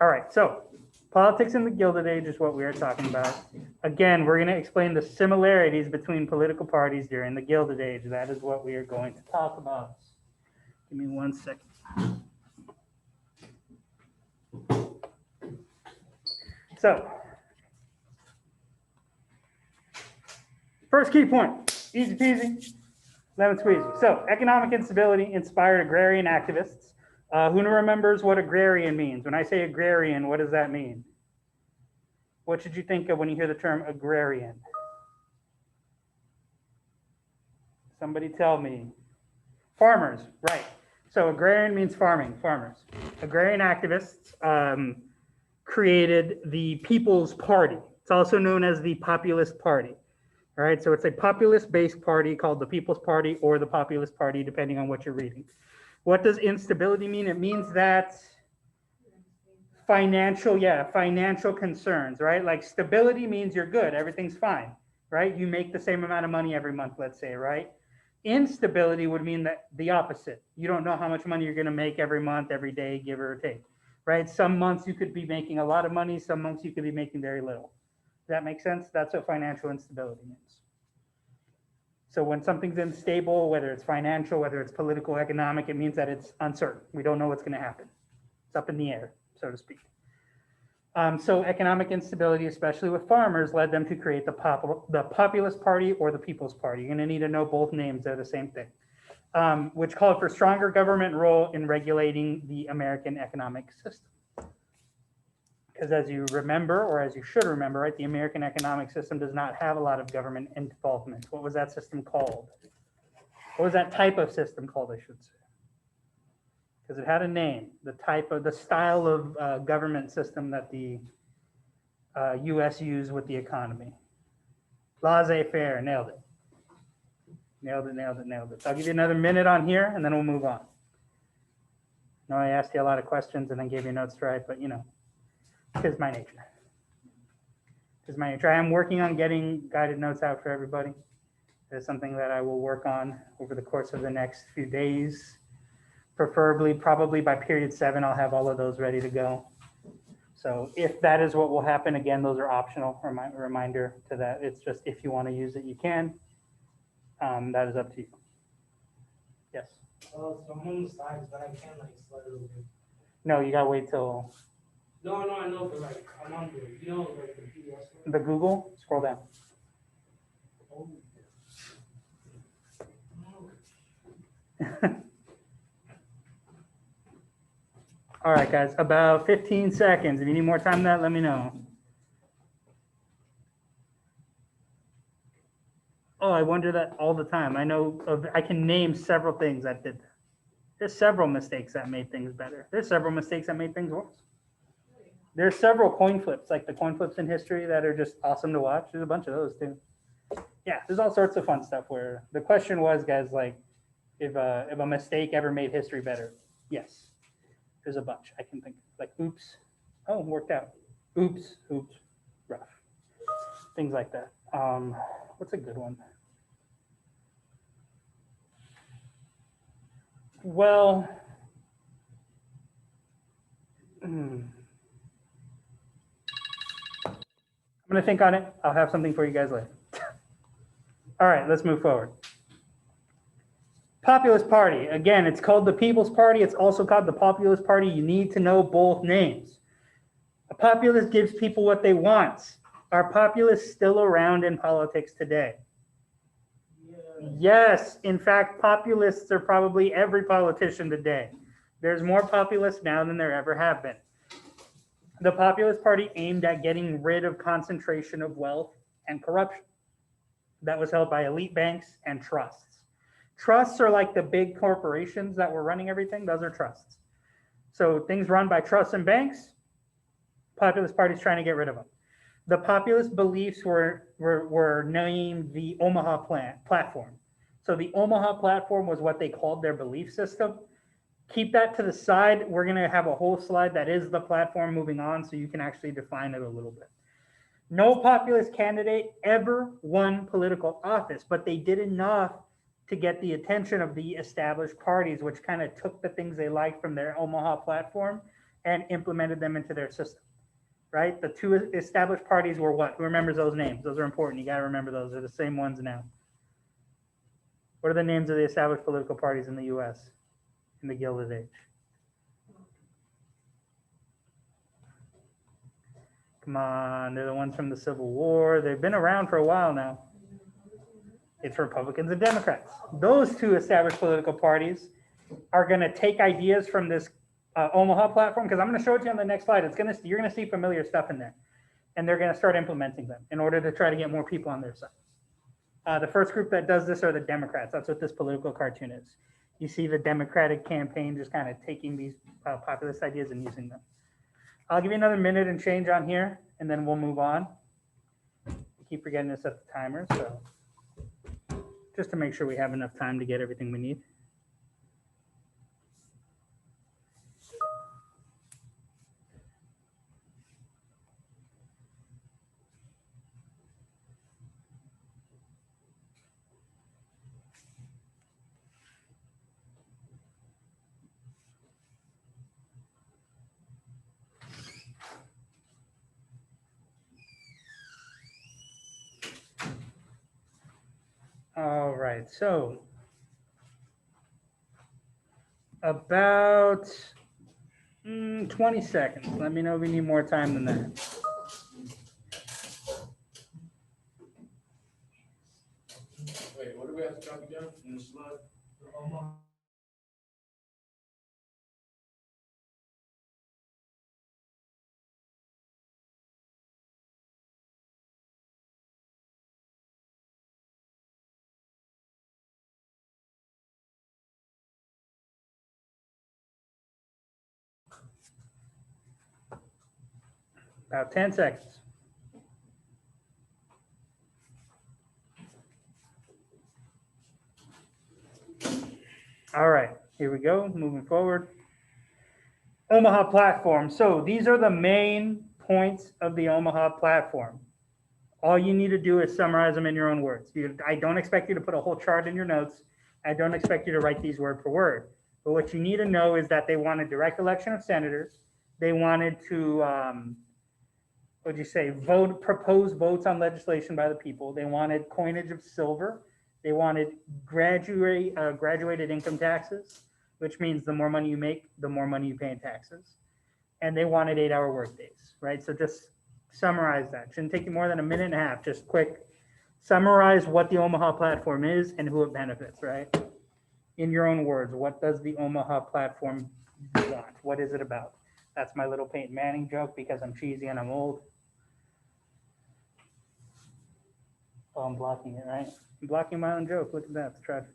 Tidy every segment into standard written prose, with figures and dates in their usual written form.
All right, so politics in the Gilded Age is what we are talking about. Again, we're going to explain the similarities between political parties during the Gilded Age. That is what we are going to talk about. Give me 1 second. So, first key point, easy peasy, lemon squeezy. So, economic instability inspired agrarian activists. Who remembers what agrarian means? When I say agrarian, what does that mean? What should you think of when you hear the term agrarian? Somebody tell me. Farmers, right. So agrarian means farming, farmers. Agrarian activists created the People's Party. It's also known as the Populist Party. All right, so it's a populist-based party called the People's Party or the Populist Party, depending on what you're reading. What does instability mean? It means that financial concerns, right? Like stability means you're good, everything's fine, right? You make the same amount of money every month, let's say, right? Instability would mean that the opposite. You don't know how much money you're going to make every month, every day, give or take, right? Some months you could be making a lot of money, some months you could be making very little. Does that make sense? That's what financial instability means. So when something's unstable, whether it's financial, whether it's political, economic, it means that it's uncertain. We don't know what's going to happen. It's up in the air, so to speak. So economic instability, especially with farmers, led them to create the Populist Party or the People's Party. You're going to need to know both names. They're the same thing, which called for stronger government role in regulating the American economic system. Because as you remember, or as you should remember, right, the American economic system does not have a lot of government involvement. What was that system called? What was that type of system called, I should say? Because it had a name, the style of government system that the U.S. used with the economy. Laissez-faire, nailed it. Nailed it. So I'll give you another minute on here, and then we'll move on. I know I asked you a lot of questions and then gave you notes to write, but you know, it's my nature. It's my nature. I am working on getting guided notes out for everybody. It's something that I will work on over the course of the next few days. Preferably, probably by period 7, I'll have all of those ready to go. So if that is what will happen, again, those are optional. Reminder to that. It's just if you want to use it, you can. That is up to you. Yes? So I'm on the slides, but I can't like slide over. No, you gotta wait till. No, I know, but like I'm on the, you know, like the PDF. The Google, scroll down. Oh. All right, guys, about 15 seconds. If you need more time than that, let me know. Oh, I wonder that all the time. I can name several things that did that. There's several mistakes that made things better. There's several mistakes that made things worse. There's several coin flips, like the coin flips in history that are just awesome to watch. There's a bunch of those too. Yeah, there's all sorts of fun stuff where the question was, guys, like if a mistake ever made history better. Yes. There's a bunch I can think of, like oops, oh, worked out. Oops, rough. Things like that. What's a good one? Well, I'm gonna think on it. I'll have something for you guys later. All right, let's move forward. Populist Party. Again, it's called the People's Party. It's also called the Populist Party. You need to know both names. A populist gives people what they want. Are populists still around in politics today? Yes. In fact, populists are probably every politician today. There's more populists now than there ever have been. The Populist Party aimed at getting rid of concentration of wealth and corruption that was held by elite banks and trusts. Trusts are like the big corporations that were running everything. Those are trusts. So things run by trusts and banks, Populist Party is trying to get rid of them. The populist beliefs were named the Omaha Platform. So the Omaha Platform was what they called their belief system. Keep that to the side. We're going to have a whole slide that is the platform moving on so you can actually define it a little bit. No populist candidate ever won political office, but they did enough to get the attention of the established parties, which kind of took the things they liked from their Omaha Platform and implemented them into their system, right? The two established parties were what? Who remembers those names? Those are important. You got to remember those. They're the same ones now. What are the names of the established political parties in the U.S. in the Gilded Age? Come on, they're the ones from the Civil War. They've been around for a while now. It's Republicans and Democrats. Those two established political parties are going to take ideas from this Omaha platform, because I'm going to show it to you on the next slide. You're going to see familiar stuff in there, and they're going to start implementing them in order to try to get more people on their side. The first group that does this are the Democrats. That's what this political cartoon is. You see the Democratic campaign just kind of taking these populist ideas and using them. I'll give you another minute and change on here, and then we'll move on. I keep forgetting to set the timer, so just to make sure we have enough time to get everything we need. All right, so about 20 seconds. Let me know if we need more time than that. Wait, what do we have to copy down in the slide? About 10 seconds. All right, here we go, moving forward. Omaha platform. So these are the main points of the Omaha platform. All you need to do is summarize them in your own words. I don't expect you to put a whole chart in your notes. I don't expect you to write these word for word. But what you need to know is that they wanted direct election of senators. They wanted to, propose votes on legislation by the people. They wanted coinage of silver. They wanted graduated income taxes, which means the more money you make, the more money you pay in taxes. And they wanted 8-hour workdays, right? So just summarize that. Shouldn't take you more than a minute and a half. Just quick summarize what the Omaha platform is and who it benefits, right? In your own words, what does the Omaha platform want? What is it about? That's my little Peyton Manning joke because I'm cheesy and I'm old. Oh, I'm blocking it, right? I'm blocking my own joke. Look at that. It's tragic.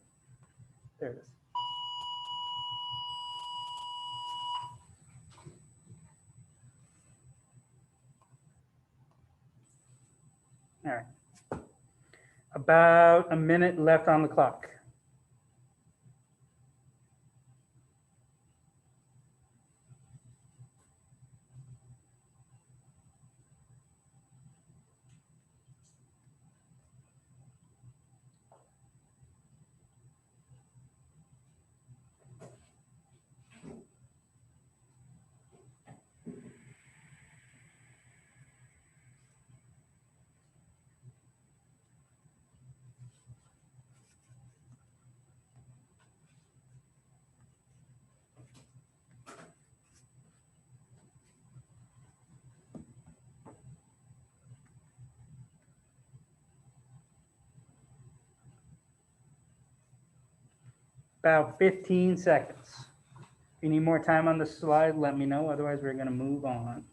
There it is. All right. About a minute left on the clock. About 15 seconds. If you need more time on the slide, let me know. Otherwise, we're going to move on.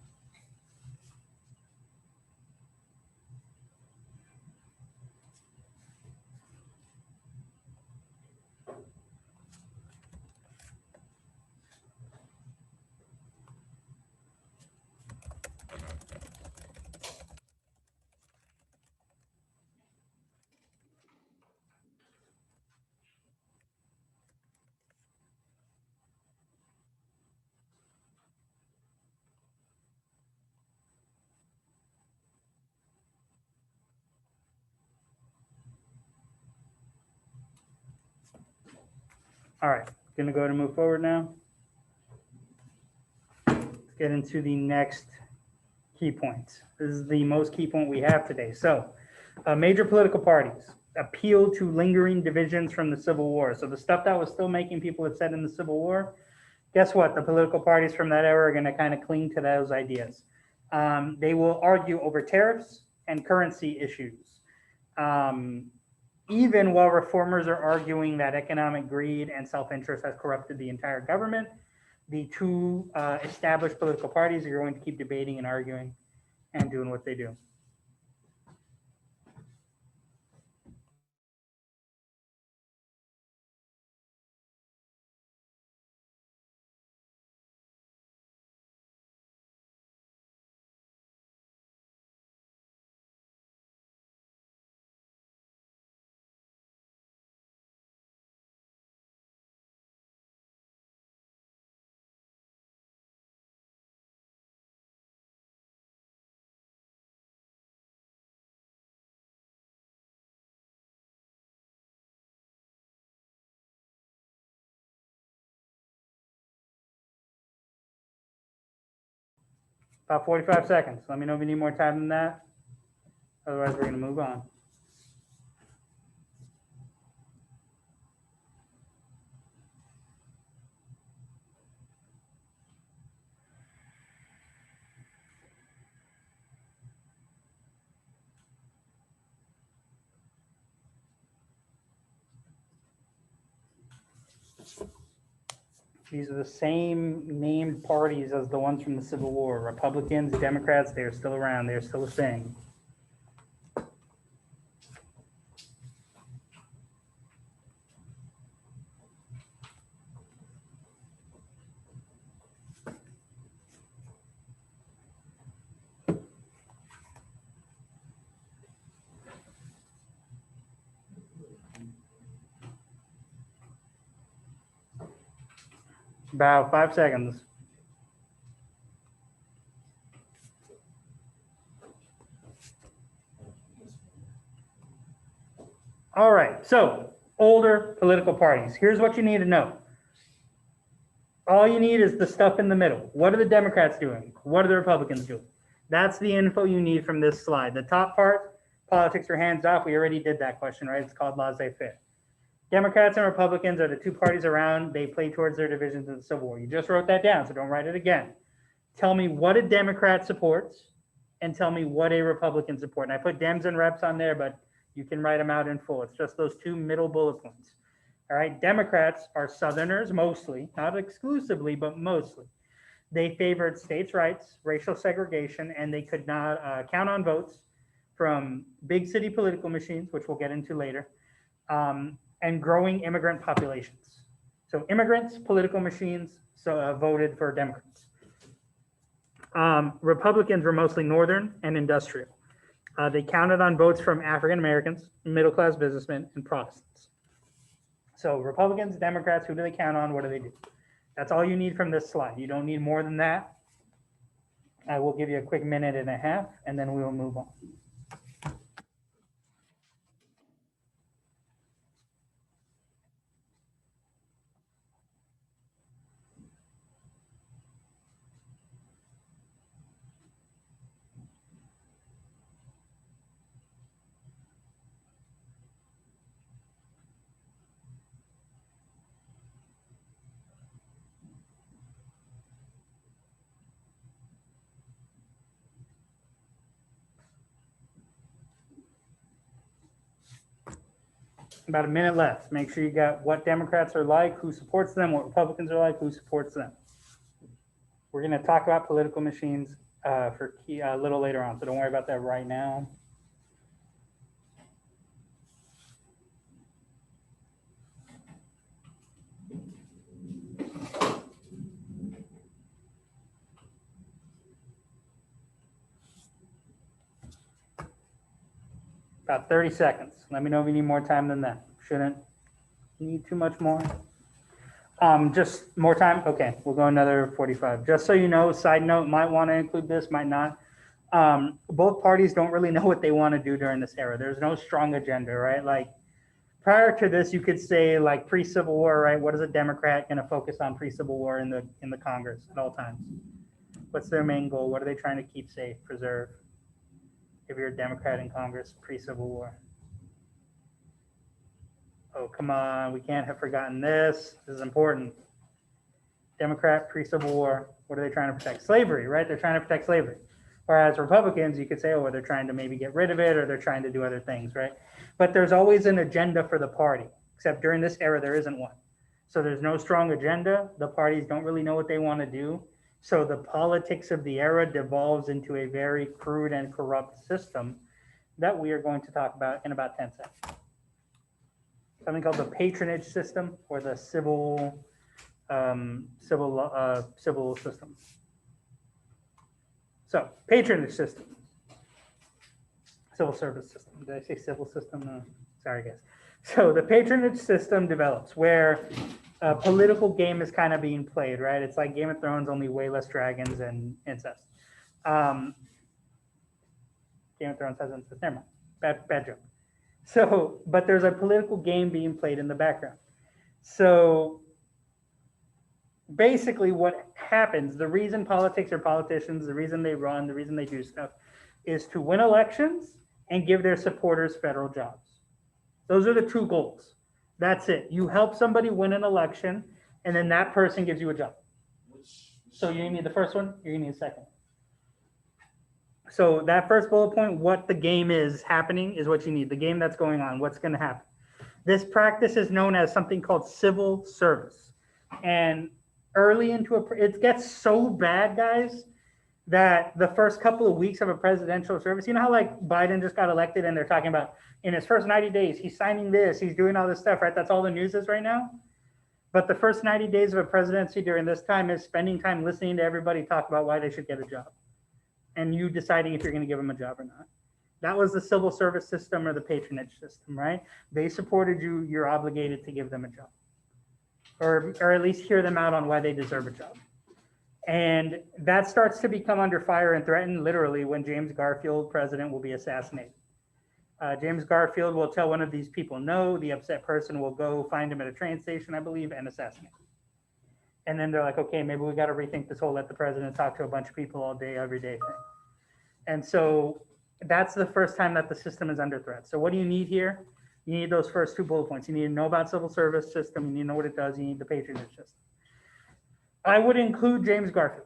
All right, going to go ahead and move forward now. get into the next key points. This is the most key point we have today. So, major political parties appeal to lingering divisions from the Civil War. So the stuff that was still making people upset in the Civil War, guess what? The political parties from that era are going to kind of cling to those ideas. They will argue over tariffs and currency issues. Even while reformers are arguing that economic greed and self-interest has corrupted the entire government, the two established political parties are going to keep debating and arguing and doing what they do. About 45 seconds. Let me know if you need more time than that. Otherwise, we're going to move on. These are the same named parties as the ones from the Civil War. Republicans, Democrats, they are still around. They are still a thing. About 5 seconds. All right, so older political parties. Here's what you need to know. All you need is the stuff in the middle. What are the Democrats doing? What are the Republicans doing? That's the info you need from this slide. The top part, politics or hands off, we already did that question, right? It's called laissez-faire. Democrats and Republicans are the two parties around. They play towards their divisions in the Civil War. You just wrote that down, so don't write it again. Tell me what a Democrat supports and tell me what a Republican supports. And I put Dems and Reps on there, but you can write them out in full. It's just those two middle bullet points. All right, Democrats are Southerners mostly, not exclusively, but mostly. They favored states' rights, racial segregation, and they could not count on votes from big city political machines, which we'll get into later, and growing immigrant populations. So immigrants, political machines, voted for Democrats. Republicans were mostly Northern and industrial. They counted on votes from African Americans, middle-class businessmen, and Protestants. So Republicans, Democrats, who do they count on? What do they do? That's all you need from this slide. You don't need more than that. I will give you a quick minute and a half, and then we will move on. About a minute left. Make sure you got what Democrats are like, who supports them, what Republicans are like, who supports them. We're going to talk about political machines for a little later on, so don't worry about that right now. About 30 seconds. Let me know if you need more time than that. Shouldn't need too much more. Just more time? Okay, we'll go another 45. Just so you know, side note, might want to include this, might not. Both parties don't really know what they want to do during this era. There's no strong agenda, right? Like prior to this, you could say like pre-Civil War, right? What is a Democrat going to focus on pre-Civil War in the Congress at all times? What's their main goal? What are they trying to keep safe, preserve? If you're a Democrat in Congress pre-Civil War. Oh, come on, we can't have forgotten this. This is important. Democrat pre-Civil War, what are they trying to protect? Slavery, right? They're trying to protect slavery. Whereas Republicans, you could say, oh, well, they're trying to maybe get rid of it or they're trying to do other things, right? But there's always an agenda for the party, except during this era, there isn't one. So there's no strong agenda. The parties don't really know what they want to do. So the politics of the era devolves into a very crude and corrupt system that we are going to talk about in about 10 seconds. Something called the patronage system or the civil system. So patronage system, civil service system. Did I say civil system? No. Sorry, guys. So the patronage system develops where a political game is kind of being played, right? It's like Game of Thrones, only way less dragons and incest. Game of Thrones has incest. Never mind. Bad joke. So, but there's a political game being played in the background. So basically what happens, the reason politics are politicians, the reason they run, the reason they do stuff is to win elections and give their supporters federal jobs. Those are the two goals. That's it. You help somebody win an election and then that person gives you a job. So you need the first one, you're gonna need the second. So that first bullet point, what the game is happening is what you need. The game that's going on, what's gonna happen. This practice is known as something called civil service. And early into it gets so bad, guys, that the first couple of weeks of a presidential service, you know how like Biden just got elected and they're talking about in his first 90 days, he's signing this, he's doing all this stuff, right? That's all the news is right now. But the first 90 days of a presidency during this time is spending time listening to everybody talk about why they should get a job. And you deciding if you're going to give them a job or not. That was the civil service system or the patronage system, right? They supported you, you're obligated to give them a job. Or at least hear them out on why they deserve a job. And that starts to become under fire and threatened literally when James Garfield, president, will be assassinated. James Garfield will tell one of these people no, the upset person will go find him at a train station, I believe, and assassinate him. And then they're like, okay, maybe we got to rethink this whole let the president talk to a bunch of people all day, every day thing. And so that's the first time that the system is under threat. So what do you need here? You need those first two bullet points. You need to know about civil service system. You need to know what it does. You need the patronage system. I would include James Garfield.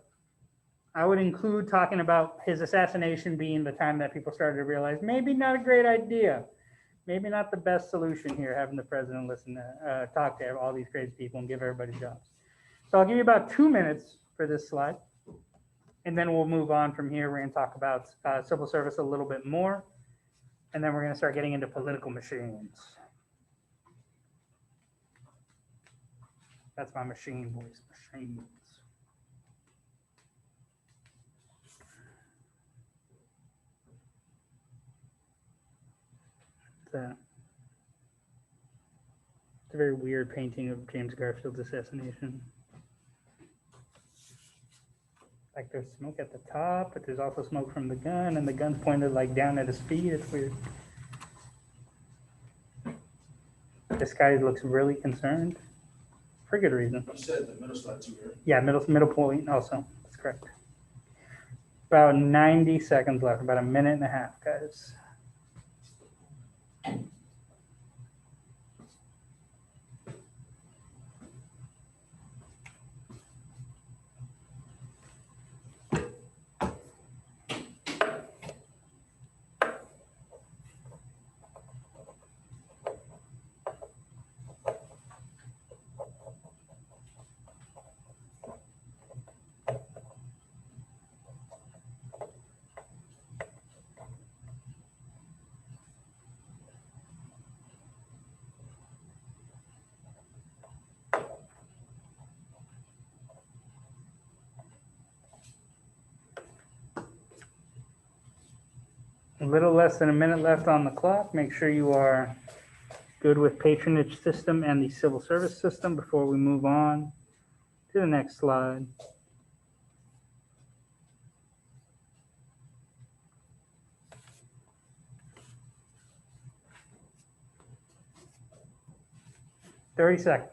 I would include talking about his assassination being the time that people started to realize maybe not a great idea. Maybe not the best solution here, having the president listen to, talk to all these crazy people and give everybody jobs. So I'll give you about 2 minutes for this slide. And then we'll move on from here. We're going to talk about civil service a little bit more. And then we're going to start getting into political machines. That's my machine voice, machines. It's a very weird painting of James Garfield's assassination. Like there's smoke at the top, but there's also smoke from the gun, and the gun's pointed like down at his feet. It's weird. This guy looks really concerned for good reason. You said the middle slide too, right? Yeah, middle point also. That's correct. About 90 seconds left, about a minute and a half, guys. A little less than a minute left on the clock. Make sure you are good with patronage system and the civil service system before we move on to the next slide. "30 seconds.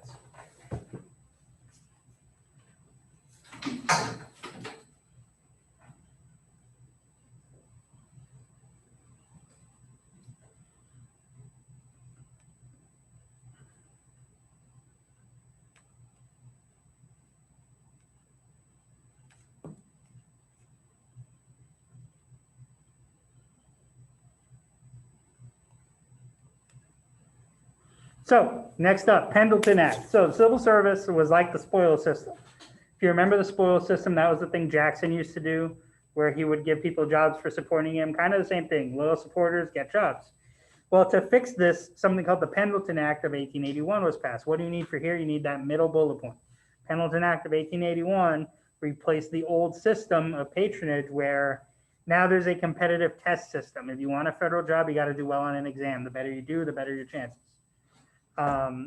So next up, Pendleton Act. So civil service was like the spoils system. If you remember the spoils system, that was the thing Jackson used to do, where he would give people jobs for supporting him. Kind of the same thing. Loyal supporters get jobs. Well, to fix this, something called the Pendleton Act of 1881 was passed. What do you need for here? You need that middle bullet point. Pendleton Act of 1881 replaced the old system of patronage where now there's a competitive test system. If you want a federal job, you got to do well on an exam. The better you do, the better your chances.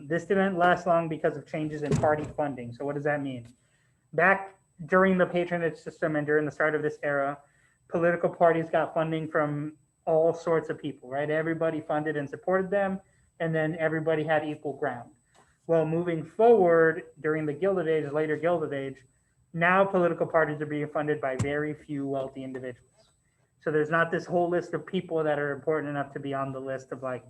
This didn't last long because of changes in party funding. So what does that mean? Back during the patronage system and during the start of this era, political parties got funding from all sorts of people, right? Everybody funded and supported them, and then everybody had equal ground. Well, moving forward during the Gilded Age, later Gilded Age, now political parties are being funded by very few wealthy individuals. So there's not this whole list of people that are important enough to be on the list of like,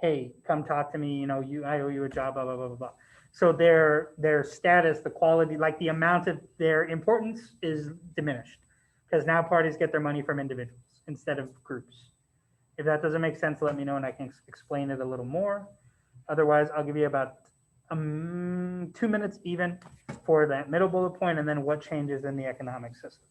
hey, come talk to me, I owe you a job, blah, blah, blah, blah, blah. So their status, the quality, like the amount of their importance is diminished because now parties get their money from individuals instead of groups. If that doesn't make sense, let me know and I can explain it a little more. Otherwise, I'll give you about 2 minutes even for that middle bullet point and then what changes in the economic system.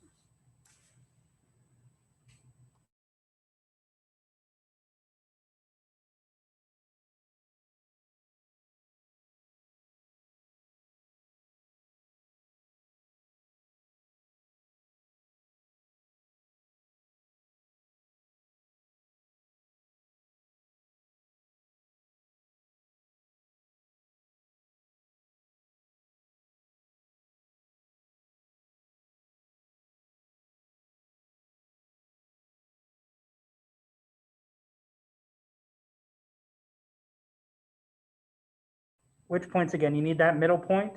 Which points again? You need that middle point,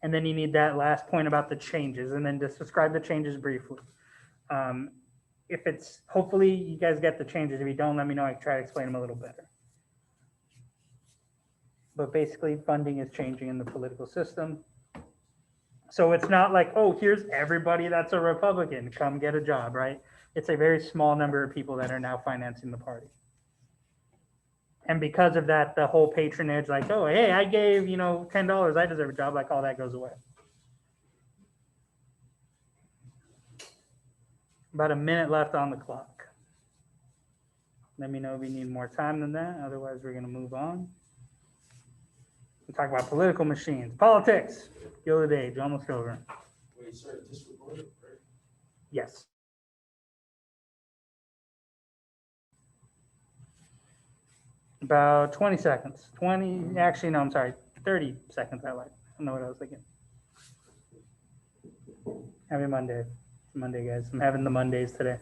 and then you need that last point about the changes, and then just describe the changes briefly. If it's, hopefully you guys get the changes. If you don't, let me know. I can try to explain them a little better. But basically, funding is changing in the political system. So it's not like, oh, here's everybody that's a Republican, come get a job, right? It's a very small number of people that are now financing the party. And because of that, the whole patronage, like, oh, hey, I gave, $10, I deserve a job, like all that goes away. About a minute left on the clock. Let me know if you need more time than that. Otherwise, we're going to move on. We'll talk about political machines. Politics. Gilded Age, almost over. Wait, sir, this recorded, right? Yes. About 20 seconds. 20, actually, no, I'm sorry. 30 seconds, I lied. I don't know what I was thinking. Happy Monday. Monday, guys. I'm having the Mondays today.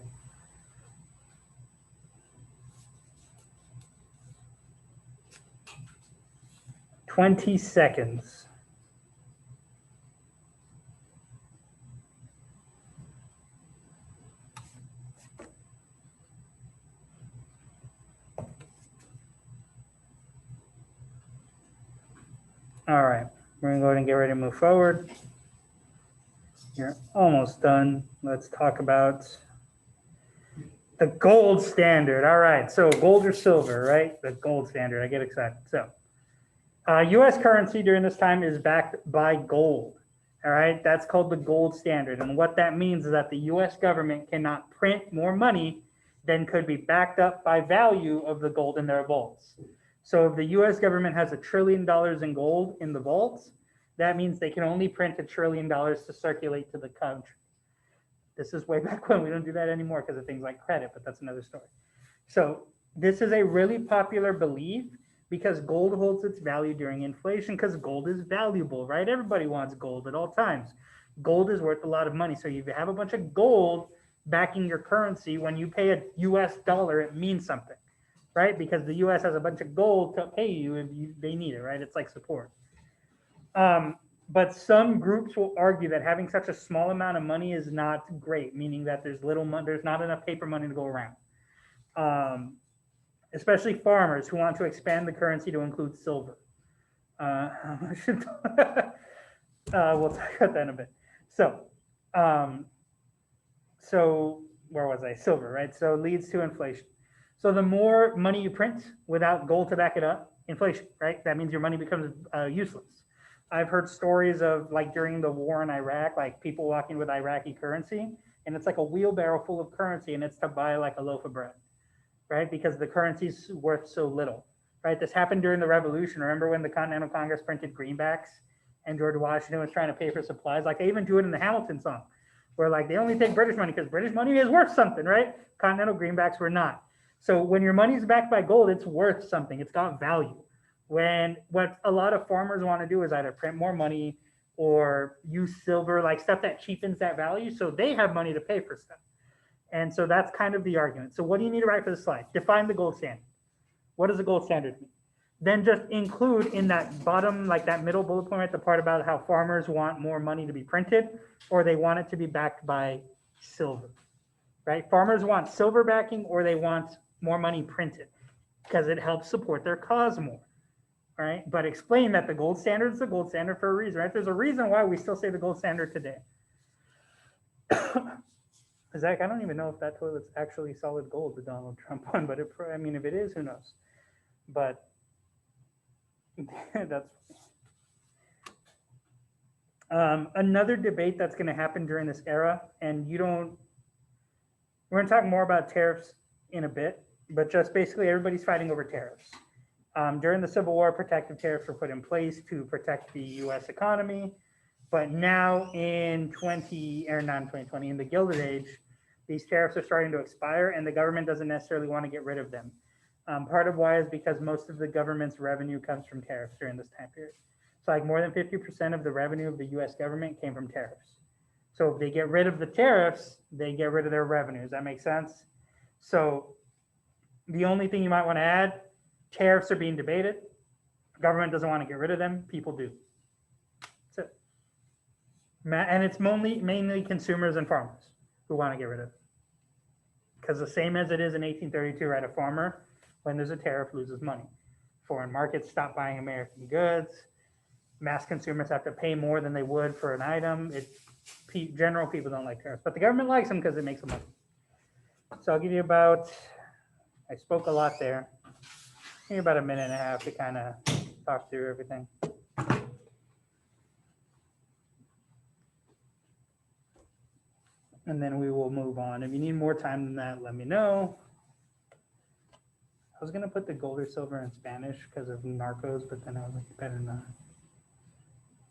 $20 seconds. All right, we're gonna go ahead and get ready to move forward. You're almost done. Let's talk about the gold standard. All right, so gold or silver, right? The gold standard, I get excited. So US currency during this time is backed by gold. All right, that's called the gold standard. And what that means is that the US government cannot print more money than could be backed up by value of the gold in their vaults. So if the US government has $1 trillion in gold in the vaults, that means they can only print $1 trillion to circulate to the country. This is way back when. We don't do that anymore because of things like credit, but that's another story. So this is a really popular belief because gold holds its value during inflation because gold is valuable, right? Everybody wants gold at all times. Gold is worth a lot of money. So if you have a bunch of gold backing your currency, when you pay a US dollar, it means something, right? Because the US has a bunch of gold to pay you if they need it, right? It's like support. But some groups will argue that having such a small amount of money is not great, meaning that there's not enough paper money to go around. Especially farmers who want to expand the currency to include silver. We'll talk about that in a bit. So where was I? Silver, right? So it leads to inflation. So the more money you print without gold to back it up, inflation, right? That means your money becomes useless. I've heard stories of like during the war in Iraq, like people walking with Iraqi currency, and it's like a wheelbarrow full of currency, and it's to buy like a loaf of bread, right? Because the currency's worth so little, right? This happened during the Revolution. Remember when the Continental Congress printed greenbacks and George Washington was trying to pay for supplies? Like they even do it in the Hamilton song, where like they only take British money because British money is worth something, right? Continental greenbacks were not. So when your money's backed by gold, it's worth something. It's got value. When what a lot of farmers want to do is either print more money or use silver, like stuff that cheapens that value, so they have money to pay for stuff. And so that's kind of the argument. So what do you need to write for the slide? Define the gold standard. What does the gold standard mean? Then just include in that bottom, like that middle bullet point, the part about how farmers want more money to be printed or they want it to be backed by silver, right? Farmers want silver backing or they want more money printed because it helps support their cause more, right? But explain that the gold standard is the gold standard for a reason, right? There's a reason why we still say the gold standard today. Zach, I don't even know if that toilet's actually solid gold, the Donald Trump one, but I mean, if it is, who knows? But that's another debate that's going to happen during this era, and we're going to talk more about tariffs in a bit, but just basically everybody's fighting over tariffs. During the Civil War, protective tariffs were put in place to protect the U.S. economy, but now in in the Gilded Age, these tariffs are starting to expire and the government doesn't necessarily want to get rid of them. Part of why is because most of the government's revenue comes from tariffs during this time period. So like more than 50% of the revenue of the US government came from tariffs. So if they get rid of the tariffs, they get rid of their revenue. Does that make sense? So the only thing you might want to add, tariffs are being debated. Government doesn't want to get rid of them. People do. That's it. And it's mainly consumers and farmers who want to get rid of it. Because the same as it is in 1832, right? A farmer, when there's a tariff, loses money. Foreign markets stop buying American goods. Mass consumers have to pay more than they would for an item. General people don't like tariffs, but the government likes them because it makes them money. So I'll give you I spoke a lot there. Give me about a minute and a half to kind of talk through everything. And then we will move on. If you need more time than that, let me know. I was going to put the gold or silver in Spanish because of Narcos, but then I was like, better not.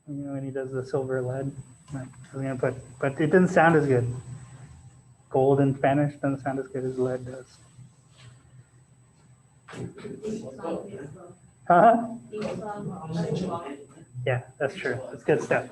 You know, when he does the silver lead, I was going to put, but it doesn't sound as good. Gold in Spanish doesn't sound as good as lead does. Huh? Yeah, that's true. It's good stuff.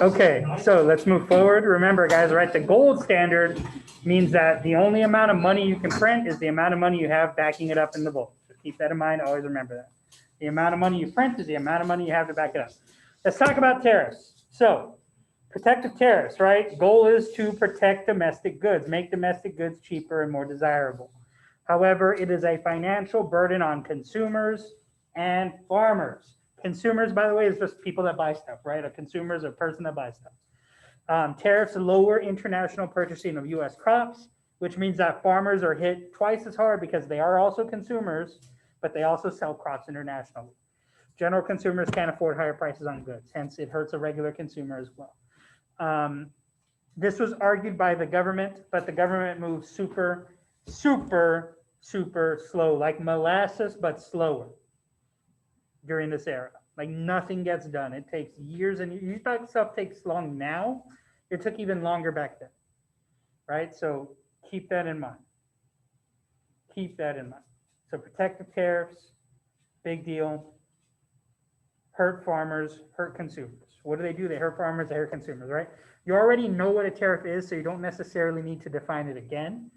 Okay, so let's move forward. Remember, guys, right? The gold standard means that the only amount of money you can print is the amount of money you have backing it up in the vault. So keep that in mind. Always remember that. The amount of money you print is the amount of money you have to back it up. Let's talk about tariffs. So, protective tariffs, right? Goal is to protect domestic goods, make domestic goods cheaper and more desirable. However, it is a financial burden on consumers and farmers. Consumers, by the way, is just people that buy stuff, right? A consumer is a person that buys stuff. Tariffs lower international purchasing of U.S. crops, which means that farmers are hit twice as hard because they are also consumers, but they also sell crops internationally. General consumers can't afford higher prices on goods, hence it hurts a regular consumer as well. This was argued by the government, but the government moves super slow, like molasses, but slower during this era. Like nothing gets done. It takes years and you thought stuff takes long now. It took even longer back then, right? So keep that in mind. Keep that in mind. So protective tariffs, big deal. Hurt farmers, hurt consumers. What do? They hurt farmers, they hurt consumers, right? You already know what a tariff is, so you don't necessarily need to define it again,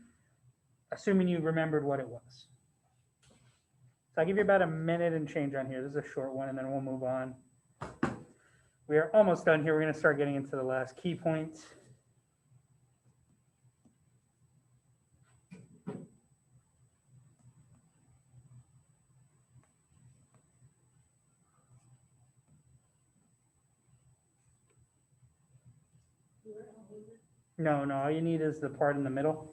assuming you remembered what it was. So I'll give you about a minute and change on here. This is a short one, and then we'll move on. We are almost done here. We're going to start getting into the last key points. No, all you need is the part in the middle.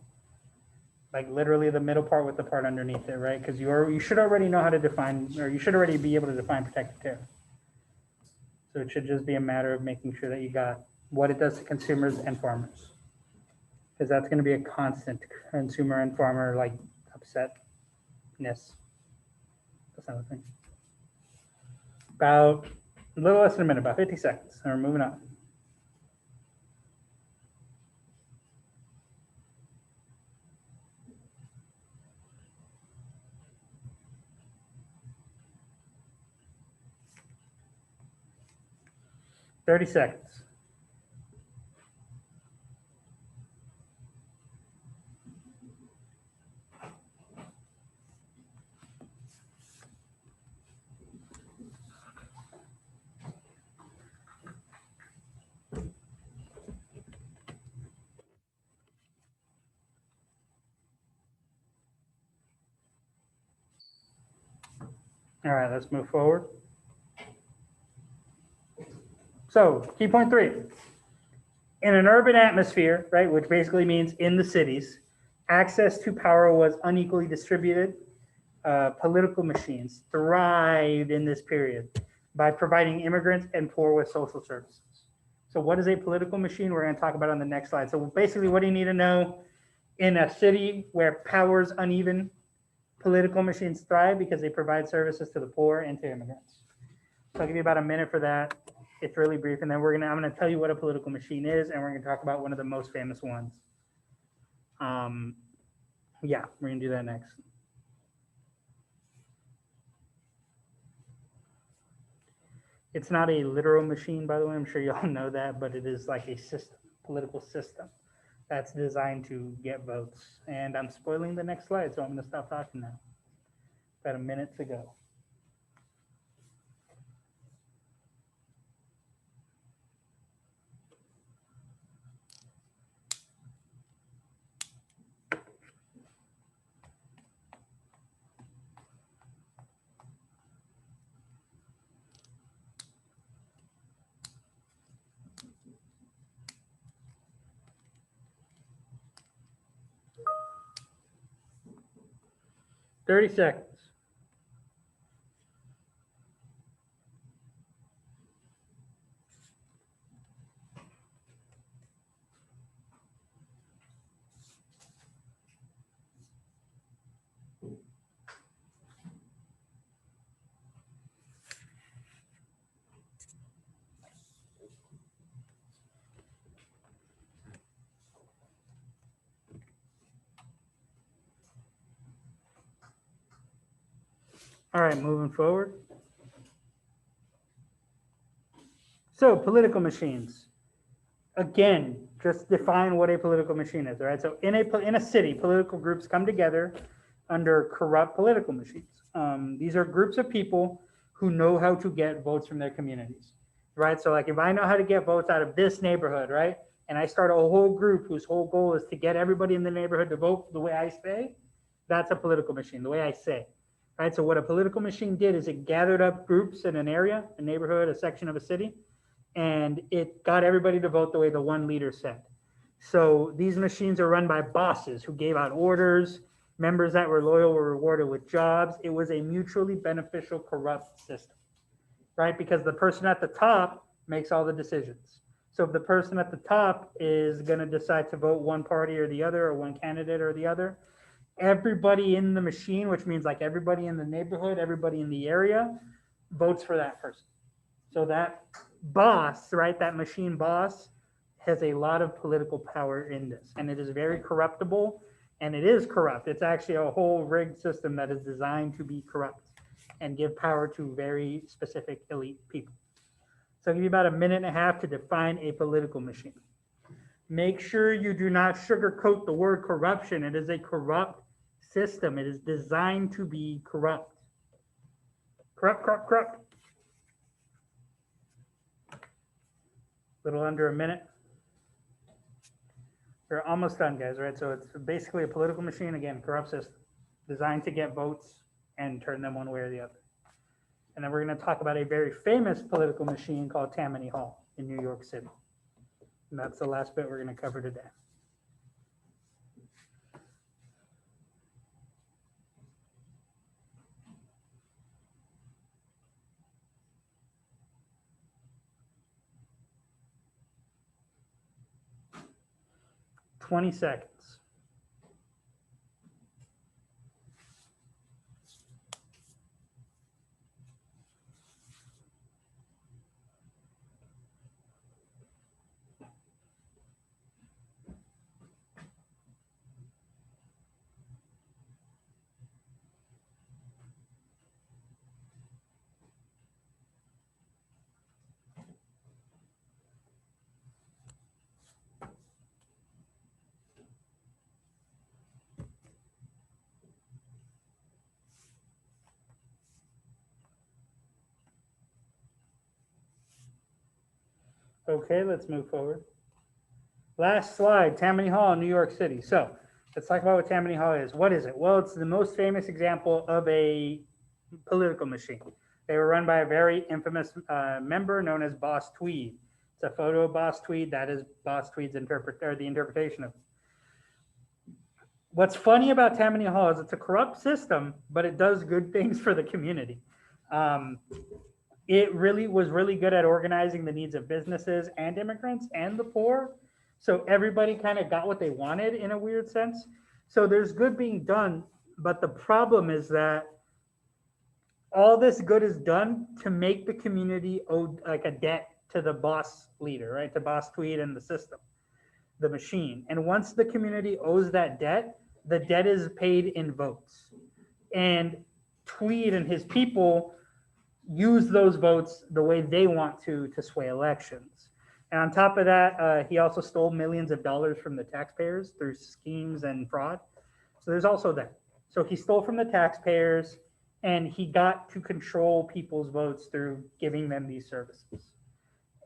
Like literally the middle part with the part underneath it, right? Because you should already know how to define, or you should already be able to define protective tariff. So it should just be a matter of making sure that you got what it does to consumers and farmers. Because that's going to be a constant consumer and farmer like upsetness. That's another thing. About a little less than a minute, about 50 seconds, and we're moving on. Thirty seconds. All right, let's move forward. So, key point 3. In an urban atmosphere, right, which basically means in the cities, access to power was unequally distributed. Political machines thrived in this period by providing immigrants and poor with social services. So what is a political machine? We're going to talk about on the next slide. So basically, what do you need to know? In a city where power's uneven, political machines thrive because they provide services to the poor and to immigrants. So I'll give you about a minute for that. It's really brief, and then I'm gonna tell you what a political machine is, and we're gonna talk about one of the most famous ones. Yeah, we're gonna do that next. It's not a literal machine, by the way. I'm sure you all know that, but it is like a system, political system that's designed to get votes. And I'm spoiling the next slide, so I'm gonna stop talking now. About a minute to go. Thirty seconds. All right, moving forward. So political machines. Again, just define what a political machine is, all right? So in a city, political groups come together under corrupt political machines. These are groups of people who know how to get votes from their communities, right? So like if I know how to get votes out of this neighborhood, right? And I start a whole group whose whole goal is to get everybody in the neighborhood to vote the way I say, that's a political machine, the way I say. Right, so what a political machine did is it gathered up groups in an area, a neighborhood, a section of a city, and it got everybody to vote the way the one leader said. So these machines are run by bosses who gave out orders. Members that were loyal were rewarded with jobs. It was a mutually beneficial, corrupt system, right? Because the person at the top makes all the decisions. So if the person at the top is going to decide to vote one party or the other, or one candidate or the other, everybody in the machine, which means like everybody in the neighborhood, everybody in the area, votes for that person. So that boss, right, that machine boss, has a lot of political power in this, and it is very corruptible, and it is corrupt. It's actually a whole rigged system that is designed to be corrupt and give power to very specific elite people. So I'll give you about a minute and a half to define a political machine. Make sure you do not sugarcoat the word corruption. It is a corrupt system. It is designed to be corrupt. Corrupt. Little under a minute. We're almost done, guys, right? So it's basically a political machine, again, corrupt system, designed to get votes and turn them one way or the other. And then we're going to talk about a very famous political machine called Tammany Hall in New York City. And that's the last bit we're going to cover today. Twenty seconds. Okay, let's move forward. Last slide, Tammany Hall in New York City. So let's talk about what Tammany Hall is. What is it? Well, it's the most famous example of a political machine. They were run by a very infamous member known as Boss Tweed. It's a photo of Boss Tweed. That is Boss Tweed's the interpretation of it. What's funny about Tammany Hall is it's a corrupt system, but it does good things for the community. It really was really good at organizing the needs of businesses and immigrants and the poor. So everybody kind of got what they wanted in a weird sense. So there's good being done, but the problem is that all this good is done to make the community owe like a debt to the boss leader, right? To Boss Tweed and the system, the machine. And once the community owes that debt, the debt is paid in votes. And Tweed and his people use those votes the way they want to sway elections. And on top of that, he also stole millions of dollars from the taxpayers through schemes and fraud. So there's also that. So he stole from the taxpayers, and he got to control people's votes through giving them these services.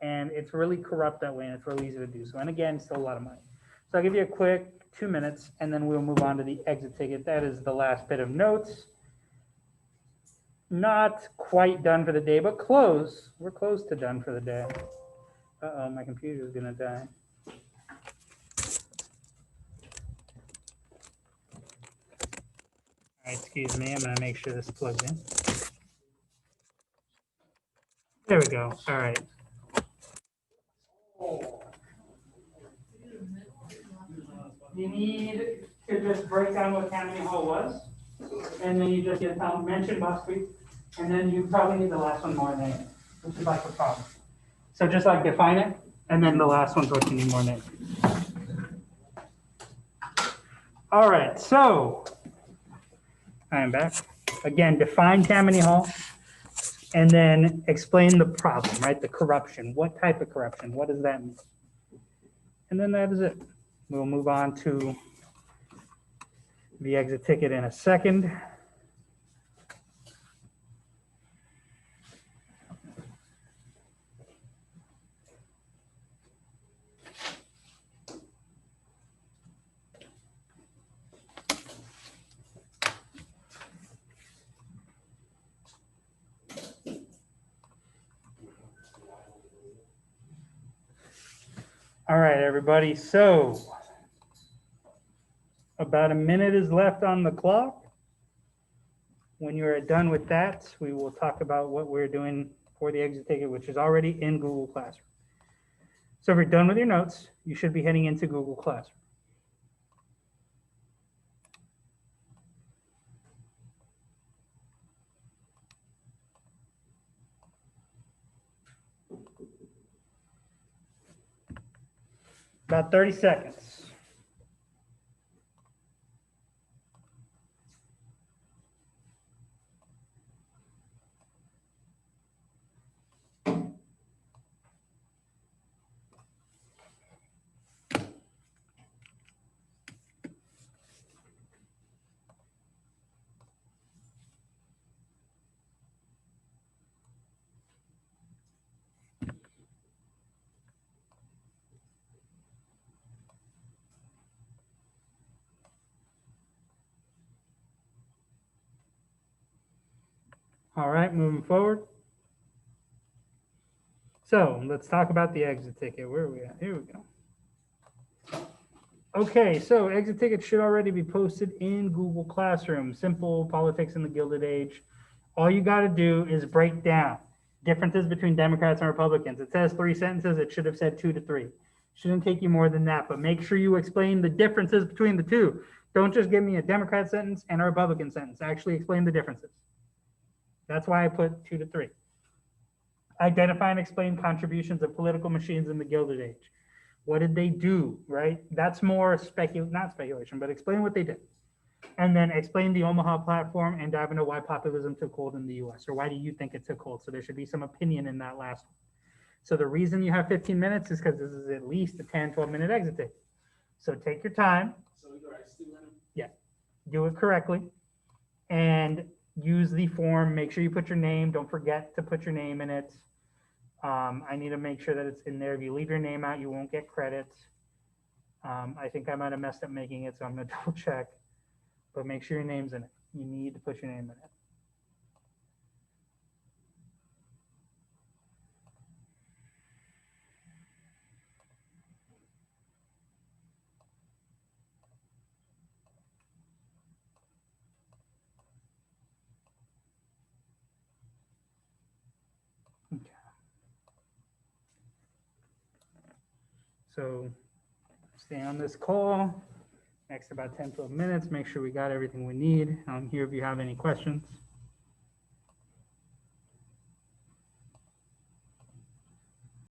And it's really corrupt that way, and it's really easy to do so. And again, still a lot of money. So I'll give you a quick 2 minutes, and then we'll move on to the exit ticket. That is the last bit of notes. Not quite done for the day, but close. We're close to done for the day. Uh-oh, my computer is gonna die. All right, excuse me, I'm gonna make sure this plugs in. There we go, all right. You need to just break down what Tammany Hall was, and then you just get mention Boss Tweed, and then you probably need the last one more than anything, which is like the problem. So just like define it, and then the last one's what you need more than. All right, so I am back. Again, define Tammany Hall, and then explain the problem, right? The corruption. What type of corruption? What does that mean? And then that is it. We'll move on to the exit ticket in a second. All right, everybody. So about a minute is left on the clock. When you are done with that, we will talk about what we're doing for the exit ticket, which is already in Google Classroom. So if you're done with your notes, you should be heading into Google Classroom. About 30 seconds. All right, moving forward. So let's talk about the exit ticket. Where are we at? Here we go. Okay, so exit tickets should already be posted in Google Classroom. Simple politics in the Gilded Age. All you got to do is break down differences between Democrats and Republicans. It says 3 sentences. It should have said 2 to 3. Shouldn't take you more than that, but make sure you explain the differences between the two. Don't just give me a Democrat sentence and a Republican sentence. Actually explain the differences. That's why I put 2 to 3. Identify and explain contributions of political machines in the Gilded Age. What did they do, right? That's more not speculation, but explain what they did. And then explain the Omaha platform and dive into why populism took hold in the US, or why do you think it took hold? So there should be some opinion in that last one. So the reason you have 15 minutes is because this is at least a 10, 12-minute exit ticket. So take your time. So we got still in them? Yeah, do it correctly. And use the form. Make sure you put your name. Don't forget to put your name in it. I need to make sure that it's in there. If you leave your name out, you won't get credit. I think I might have messed up making it, so I'm going to double check. But make sure your name's in it. You need to put your name in it. Okay. So stay on this call. Next about 10, 12 minutes. Make sure we got everything we need. I'm here if you have any questions.